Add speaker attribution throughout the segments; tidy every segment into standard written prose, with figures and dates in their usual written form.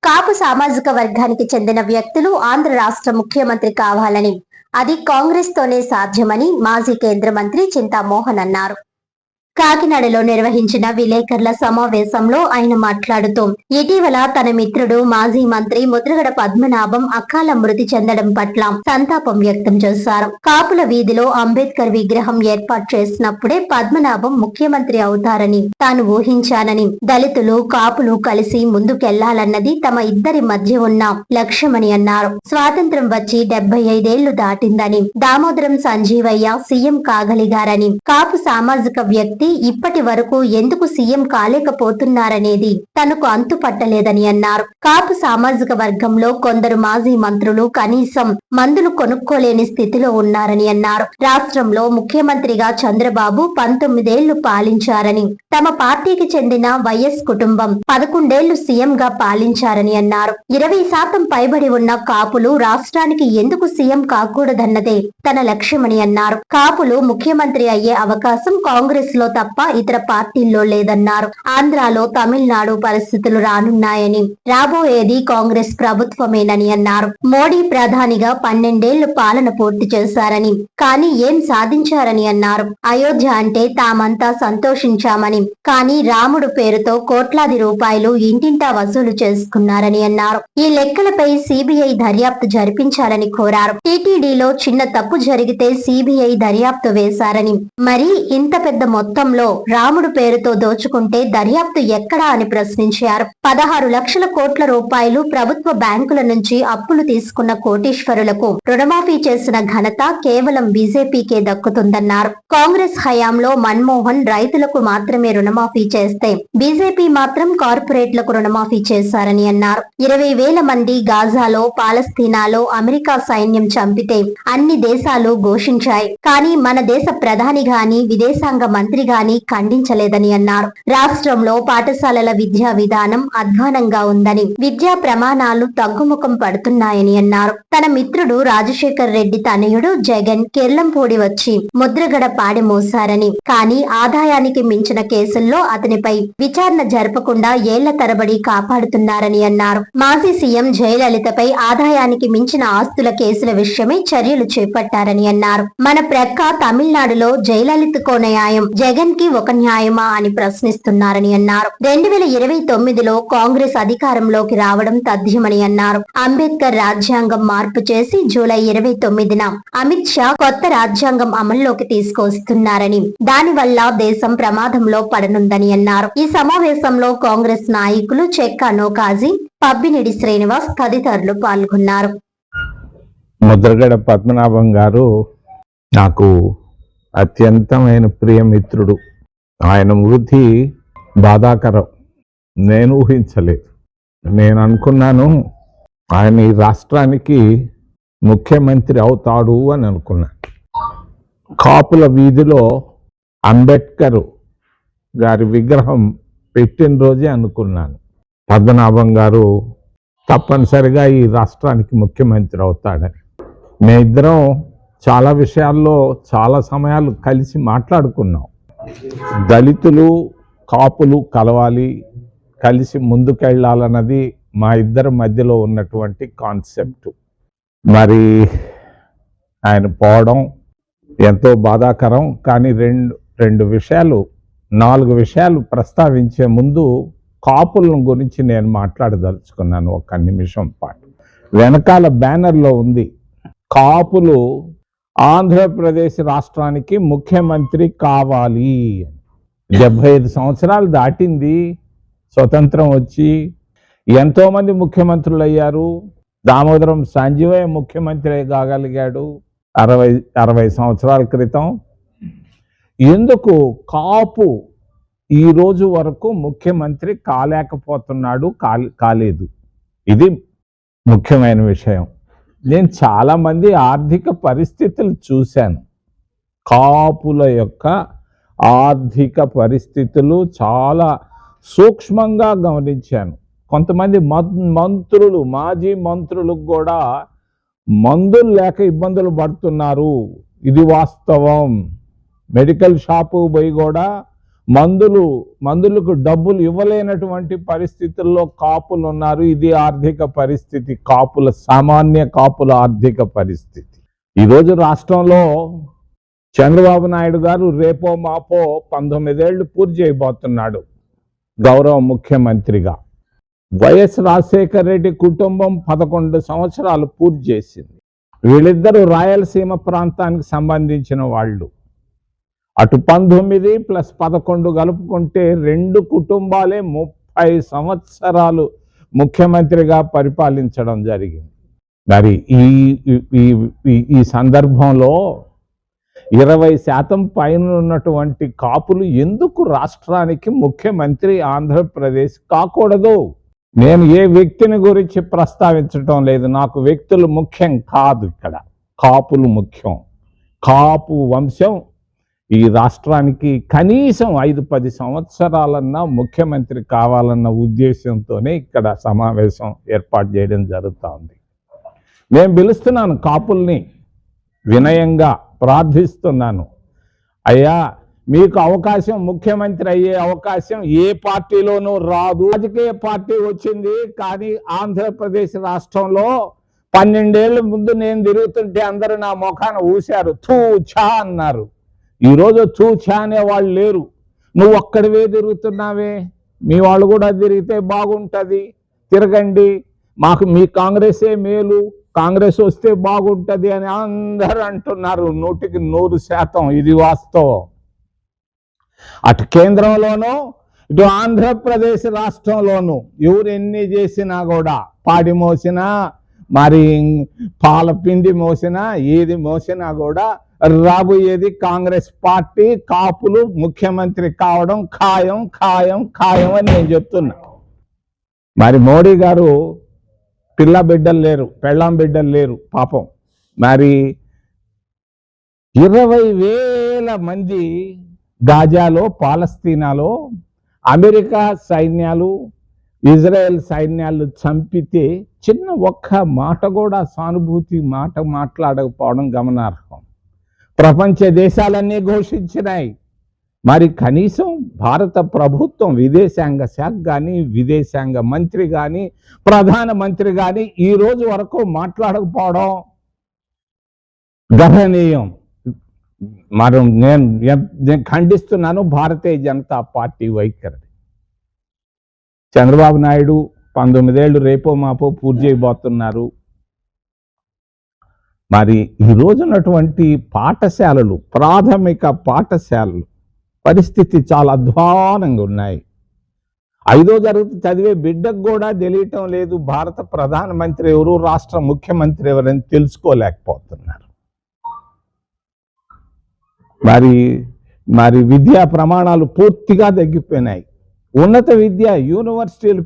Speaker 1: కాపు సామాజిక వర్గానికి చెందిన వ్యక్తులు ఆంధ్ర రాష్ట్ర ముఖ్యమంత్రి కావాలని, అది కాంగ్రెస్ తోనే సాధ్యమని మాజీ కేంద్ర మంత్రి చింతామోహన్ అన్నారు. కాకినాడలో నిర్వహించిన విలేకరుల సమావేశంలో ఆయన మాట్లాడుతూ, ఇటీవల తన మిత్రుడు మాజీ మంత్రి ముద్రగడ పద్మనాభం అకాల మృతి చెందడం పట్ల సంతాపం వ్యక్తం చేశారు. కాపుల వీధిలో అంబేద్కర్ విగ్రహం ఏర్పాటు చేసినప్పుడే పద్మనాభం ముఖ్యమంత్రి అవుతారని తాను ఊహించానని, దళితులు కాపులు కలిసి ముందుకెళ్లాలన్నది తమ ఇద్దరి మధ్య ఉన్న లక్ష్యమని అన్నారు. స్వాతంత్ర్యం వచ్చి 75 దాటిందని, దామోదరం సంజీవయ్య సీఎం కాగలిగారని, కాపు సామాజిక వ్యక్తి ఇప్పటి వరకు ఎందుకు సీఎం కాలేకపోతున్నారనేది తనకు అంతుపట్టలేదని అన్నారు. కాపు సామాజిక వర్గంలో కొందరు మాజీ మంత్రులు కనీసం మందులు కొనుక్కోలేని స్థితిలో ఉన్నారని అన్నారు. రాష్ట్రంలో ముఖ్యమంత్రిగా చంద్రబాబు 19 ఏళ్లు పాలించారని, తమ పార్టీకి చెందిన వైఎస్ కుటుంబం 11 ఏళ్లు సీఎం గా పాలించారని అన్నారు. 20% పైబడి ఉన్న కాపులు రాష్ట్రానికి ఎందుకు సీఎం కాకూడదన్నదే తన లక్ష్యమని అన్నారు. కాపులు ముఖ్యమంత్రి అయ్యే అవకాశం కాంగ్రెస్ లో తప్ప ఇతర పార్టీల్లో లేదన్నారు. ఆంధ్రాలో, తమిళనాడు పరిస్థితులు రానున్నాయని, రాబోయేది కాంగ్రెస్ ప్రభుత్వమేనని అన్నారు. మోడీ ప్రధానిగా 12 ఏళ్లు పాలన పూర్తి చేశారని, కానీ ఏం సాధించారని అన్నారు. అయోధ్య అంటే తామంతా సంతోషించామని, కానీ రాముడు పేరుతో కోట్లాది రూపాయలు ఇంటింటా వసూలు చేసుకున్నారని అన్నారు. ఈ లెక్కలపై సిబిఐ దర్యాప్తు జరిపించాలని కోరారు. టీటీడీలో చిన్న తప్పు జరిగితే సిబిఐ దర్యాప్తు వేశారని, మరి ఇంత పెద్ద మొత్తంలో రాముడు పేరుతో దోచుకుంటే దర్యాప్తు ఎక్కడా అని ప్రశ్నించారు. 16 లక్షల కోట్ల రూపాయలు ప్రభుత్వ బ్యాంకుల నుంచి అప్పులు తీసుకున్న కోటీశ్వరులకు రుణమాఫీ చేసిన ఘనత కేవలం బీజేపీకే దక్కుతుందన్నారు. కాంగ్రెస్ హయాంలో మన్మోహన్ రైతులకు మాత్రమే రుణమాఫీ చేస్తే బీజేపీ మాత్రం కార్పొరేట్లకు రుణమాఫీ చేశారని అన్నారు. 20,000 మంది గాజాలో, పాలస్తీనాలో అమెరికా సైన్యం చంపితే అన్ని దేశాలు ఘోషించాయి. కానీ మన దేశ ప్రధాని గాని, విదేశాంగ మంత్రి గాని ఖండించలేదని అన్నారు. రాష్ట్రంలో పాఠశాలల విద్యా విధానం అధ్వానంగా ఉందని, విద్యా ప్రమాణాలు తగ్గుముఖం పడుతున్నాయని అన్నారు. తన మిత్రుడు రాజశేఖర్ రెడ్డి తనయుడు జగన్ కిర్లంపూడి వచ్చి ముద్రగడ పాడి మోసారని, కానీ ఆదాయానికి మించిన కేసుల్లో అతనిపై విచారణ జరపకుండా ఏళ్ల తరబడి కాపాడుతున్నారని అన్నారు. మాజీ సీఎం జయలలితపై ఆదాయానికి మించిన ఆస్తుల కేసుల విషయమై చర్యలు చేపట్టారని అన్నారు. మన ప్రక్క తమిళనాడులో జయలలితకో న్యాయం, జగన్ కి ఒక న్యాయమా అని ప్రశ్నిస్తున్నారని అన్నారు. 2029లో కాంగ్రెస్ అధికారంలోకి రావడం తథ్యమని అన్నారు. అంబేద్కర్ రాజ్యాంగం మార్పు చేసి జూలై 29న అమిత్ షా కొత్త రాజ్యాంగం అమల్లోకి తీసుకొస్తున్నారని, దానివల్ల దేశం ప్రమాదంలో పడనుందని అన్నారు. ఈ సమావేశంలో కాంగ్రెస్ నాయకులు చెక్కా నోకాజీ, పబ్బినిడి శ్రీనివాస్ తదితరులు పాల్గొన్నారు.
Speaker 2: ముద్రగడ పద్మనాభం గారు నాకు అత్యంతమైన ప్రియమిత్రుడు. ఆయన మృతి బాధాకరం. నేను ఊహించలేదు. నేను అనుకున్నాను ఆయన ఈ రాష్ట్రానికి ముఖ్యమంత్రి అవుతాడు అని అనుకున్నాను. కాపుల వీధిలో అంబేద్కర్ గారి విగ్రహం పెట్టిన రోజే అనుకున్నాను పద్మనాభం గారు తప్పనిసరిగా ఈ రాష్ట్రానికి ముఖ్యమంత్రి అవుతాడని. మేమిద్దరం చాలా విషయాల్లో చాలా సమయాలు కలిసి మాట్లాడుకున్నాం. దళితులు కాపులు కలవాలి, కలిసి ముందుకెళ్ళాలన్నది మా ఇద్దరి మధ్యలో ఉన్నటువంటి కాన్సెప్ట్. మరి ఆయన పోవడం ఎంతో బాధాకరం. కానీ రెండు విషయాలు, 4 విషయాలు ప్రస్తావించే ముందు కాపులను గురించి నేను మాట్లాడదలుచుకున్నాను 1 నిమిషం పాటు. వెనకాల బ్యానర్లో ఉంది, కాపులు ఆంధ్రప్రదేశ్ రాష్ట్రానికి ముఖ్యమంత్రి కావాలి. 75 సంవత్సరాలు దాటింది స్వతంత్రం వచ్చి. ఎంతోమంది ముఖ్యమంత్రులు అయ్యారు. దామోదరం సంజీవయ్య ముఖ్యమంత్రి కాగలిగాడు 60 సంవత్సరాల క్రితం. ఎందుకు కాపు ఈ రోజు వరకు ముఖ్యమంత్రి కాలేకపోతున్నాడు, కాలేదు? ఇది ముఖ్యమైన విషయం. నేను చాలామంది ఆర్థిక పరిస్థితులు చూశాను. కాపుల యొక్క ఆర్థిక పరిస్థితులు చాలా సూక్ష్మంగా గమనించాను. కొంతమంది మంత్రులు, మాజీ మంత్రులకు కూడా మందులు లేక ఇబ్బందులు పడుతున్నారు. ఇది వాస్తవం. మెడికల్ షాపు పోయి కూడా మందులకు డబ్బులు ఇవ్వలేనటువంటి పరిస్థితుల్లో కాపులు ఉన్నారు. ఇది ఆర్థిక పరిస్థితి, సామాన్య కాపుల ఆర్థిక పరిస్థితి. ఈరోజు రాష్ట్రంలో చంద్రబాబు నాయుడు గారు రేపో మాపో 19 ఏళ్లు పూర్తి చేయబోతున్నాడు గౌరవ ముఖ్యమంత్రిగా. వైఎస్ రాజశేఖర రెడ్డి కుటుంబం 11 సంవత్సరాలు పూర్తి చేసింది. వీళ్ళిద్దరూ రాయలసీమ ప్రాంతానికి సంబంధించిన వాళ్ళు. అటు 19 + 11 కలుపుకుంటే 2 కుటుంబాలే 30 సంవత్సరాలు ముఖ్యమంత్రిగా పరిపాలించడం జరిగింది. మరి ఈ సందర్భంలో 20% పైన ఉన్నటువంటి కాపులు ఎందుకు రాష్ట్రానికి ముఖ్యమంత్రి ఆంధ్రప్రదేశ్ కాకూడదు? నేను ఏ వ్యక్తిని గురించి ప్రస్తావించడం లేదు. నాకు వ్యక్తులు ముఖ్యం కాదు, ఇక్కడ కాపులు ముఖ్యం. కాపు వంశం ఈ రాష్ట్రానికి కనీసం 5-10 సంవత్సరాలన్నా ముఖ్యమంత్రి కావాలన్న ఉద్దేశంతోనే ఇక్కడ సమావేశం ఏర్పాటు చేయడం జరుగుతోంది. నేను పిలుస్తున్నాను కాపుల్ని, వినయంగా ప్రార్థిస్తున్నాను. అయ్యా, మీకు అవకాశం, ముఖ్యమంత్రి అయ్యే అవకాశం ఏ పార్టీలోనూ రాదు. రాజకీయ పార్టీ వచ్చింది, కానీ ఆంధ్రప్రదేశ్ రాష్ట్రంలో 12 ఏళ్ల ముందు నేను తిరుగుతుంటే అందరూ నా ముఖాన ఊశారు, తూ ఛా అన్నారు. ఈరోజు తూ ఛా అనే వాళ్ళు లేరు. నువ్వు ఒక్కడివే తిరుగుతున్నావే, మీ వాళ్ళు కూడా తిరిగితే బాగుంటుంది, తిరగండి, మాకు మీ కాంగ్రెసే మేలు, కాంగ్రెస్ వస్తే బాగుంటుంది అని అందరూ అంటున్నారు. 100% ఇది వాస్తవం. అటు కేంద్రంలోనూ ఇటు ఆంధ్రప్రదేశ్ రాష్ట్రంలోనూ ఎవరు ఎన్ని చేసినా కూడా, పాడి మోసినా, మరి పాల పిండి మోసినా, ఏది మోసినా కూడా రాబోయేది కాంగ్రెస్ పార్టీ, కాపులు ముఖ్యమంత్రి కావడం ఖాయం ఖాయం ఖాయం అని నేను చెప్తున్నా. మరి మోడీ గారు పిల్ల బిడ్డలు లేరు, పెళ్ళాం బిడ్డలు లేరు పాపం. మరి 20,000 మంది గాజాలో, పాలస్తీనాలో అమెరికా సైన్యాలు, ఇజ్రాయెల్ సైన్యాలు చంపితే చిన్న ఒక్క మాట కూడా సానుభూతి మాట మాట్లాడకపోవడం గమనార్హం. ప్రపంచ దేశాలన్నీ ఘోషించినాయి. మరి కనీసం భారత ప్రభుత్వం విదేశాంగ శాఖ కానీ, విదేశాంగ మంత్రి కానీ, ప్రధానమంత్రి కానీ ఈ రోజు వరకు మాట్లాడకపోవడం గర్హనీయం. మరి నేను ఖండిస్తున్నాను భారతీయ జనతా పార్టీ వైఖరి. చంద్రబాబు నాయుడు 19 ఏళ్లు రేపో మాపో పూర్తి చేయబోతున్నారు. మరి ఈ రోజున్నటువంటి పాఠశాలలు, ప్రాథమిక పాఠశాలలు పరిస్థితి చాలా అధ్వానంగా ఉన్నాయి. 5వ తరగతి చదివే బిడ్డకు కూడా తెలియటం లేదు భారత ప్రధానమంత్రి ఎవరు, రాష్ట్ర ముఖ్యమంత్రి ఎవరని తెలుసుకోలేకపోతున్నారు. మరి విద్యా ప్రమాణాలు పూర్తిగా తగ్గిపోయినాయి. ఉన్నత విద్య యూనివర్సిటీలు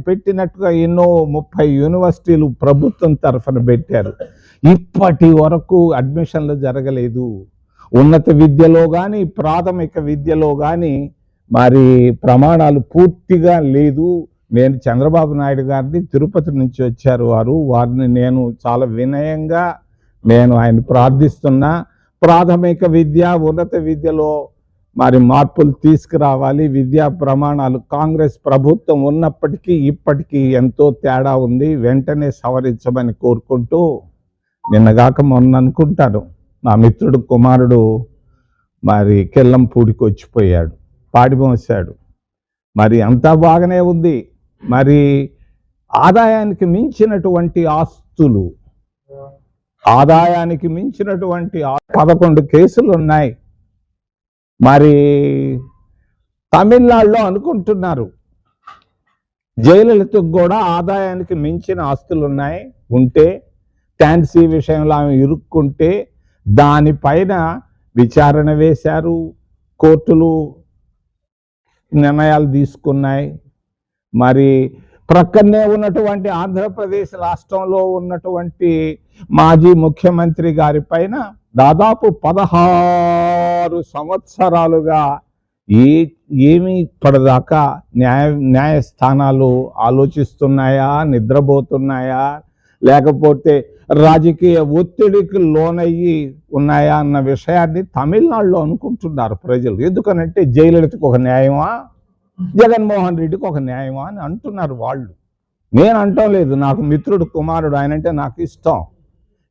Speaker 2: పెట్టినట్టుగా ఎన్నో 30 యూనివర్సిటీలు ప్రభుత్వం తరఫున పెట్టారు. ఇప్పటి వరకు అడ్మిషన్లు జరగలేదు. ఉన్నత విద్యలో కానీ, ప్రాథమిక విద్యలో కానీ మరి ప్రమాణాలు పూర్తిగా లేదు. నేను చంద్రబాబు నాయుడు గారిని, తిరుపతి నుంచి వచ్చారు వారిని నేను చాలా వినయంగా ఆయన ప్రార్థిస్తున్నా. ప్రాథమిక విద్య, ఉన్నత విద్యలో మరి మార్పులు తీసుకురావాలి. విద్యా ప్రమాణాలు కాంగ్రెస్ ప్రభుత్వం ఉన్నప్పటికీ ఇప్పటికీ ఎంతో తేడా ఉంది, వెంటనే సవరించమని కోరుకుంటూ, నిన్నగాక మొన్న అనుకుంటాను నా మిత్రుడు కుమారుడు మరి కెల్లంపూడికి వచ్చిపోయాడు, పాడి మోసాడు. మరి అంతా బాగానే ఉంది. మరి ఆదాయానికి మించినటువంటి ఆస్తులు, 11 కేసులు ఉన్నాయి. మరి తమిళనాడులో అనుకుంటున్నారు జయలలితకు కూడా ఆదాయానికి మించిన ఆస్తులు ఉంటే టాన్సీ విషయంలో ఆమె ఇరుక్కుంటే దానిపైన విచారణ వేశారు, కోర్టులు నిర్ణయాలు తీసుకున్నాయి. మరి ప్రక్కనే ఉన్నటువంటి ఆంధ్రప్రదేశ్ రాష్ట్రంలో ఉన్నటువంటి మాజీ ముఖ్యమంత్రి గారి పైన దాదాపు 16 సంవత్సరాలుగా ఏమి ఇప్పటిదాకా న్యాయస్థానాలు ఆలోచిస్తున్నాయా, నిద్రపోతున్నాయా, లేకపోతే రాజకీయ ఒత్తిడికి లోనయ్యి ఉన్నాయా అన్న విషయాన్ని తమిళనాడులో అనుకుంటున్నారు ప్రజలు. ఎందుకనంటే జయలలితకు ఒక న్యాయమా, జగన్మోహన్ రెడ్డికి ఒక న్యాయమా అని అంటున్నారు వాళ్ళు. నేను అంటం లేదు, నాకు మిత్రుడు కుమారుడు, ఆయనంటే నాకు ఇష్టం.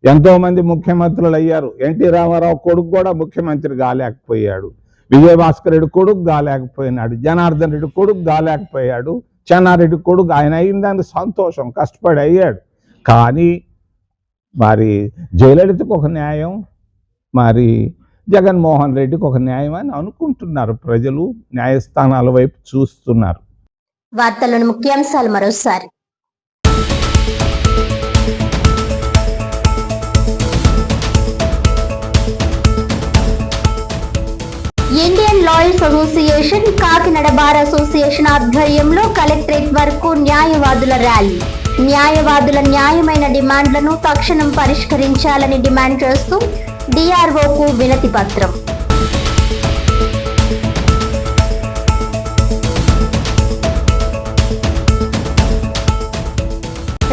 Speaker 2: ఎంతోమంది ముఖ్యమంత్రులు అయ్యారు. ఎన్టీ రామారావు కొడుకు కూడా ముఖ్యమంత్రి కాలేకపోయాడు, విజయభాస్కర్ రెడ్డి కొడుకు కాలేకపోయినాడు, జనార్దన్ రెడ్డి కొడుకు కాలేకపోయాడు, చెన్నారెడ్డి కొడుకు ఆయన అయిందని సంతోషం, కష్టపడి అయ్యాడు. కానీ మరి జయలలితకు ఒక న్యాయం, మరి జగన్మోహన్ రెడ్డికి ఒక న్యాయం అని అనుకుంటున్నారు ప్రజలు. న్యాయస్థానాల వైపు చూస్తున్నారు.
Speaker 1: వార్తలను ముఖ్యాంశాలు మరోసారి. Indian lawyers association, Kakinada bar association ఆధ్వర్యంలో కలెక్టరేట్ వరకు న్యాయవాదుల ర్యాలీ. న్యాయవాదుల న్యాయమైన డిమాండ్లను తక్షణం పరిష్కరించాలని డిమాండ్ చేస్తూ డిఆర్ఓకు వినతి పత్రం.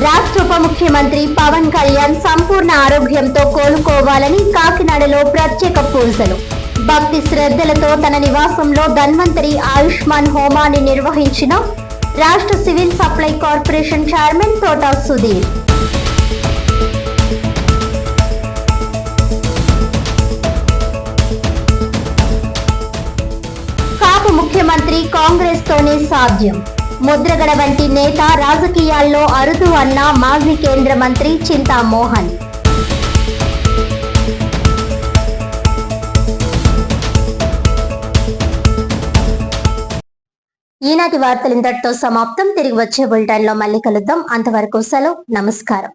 Speaker 1: రాష్ట్ర ఉప ముఖ్యమంత్రి పవన్ కళ్యాణ్ సంపూర్ణ ఆరోగ్యంతో కోలుకోవాలని కాకినాడలో ప్రత్యేక పూజలు. భక్తి శ్రద్ధలతో తన నివాసంలో ధన్వంతరి ఆయుష్మాన్ హోమాన్ని నిర్వహించిన రాష్ట్ర civil supply corporation chairman Thota Sudheer. Kapu ముఖ్యమంత్రి కాంగ్రెస్ తోనే సాధ్యం. ముద్రగడ వంటి నేత రాజకీయాల్లో అరుదు అన్న మాజీ కేంద్ర మంత్రి చింతా మోహన్. ఈనాటి వార్తలు ఇంతటితో సమాప్తం. తిరిగి వచ్చే బులెటిన్ లో మళ్ళీ కలుద్దాం. అంతవరకు సెలవు. నమస్కారం.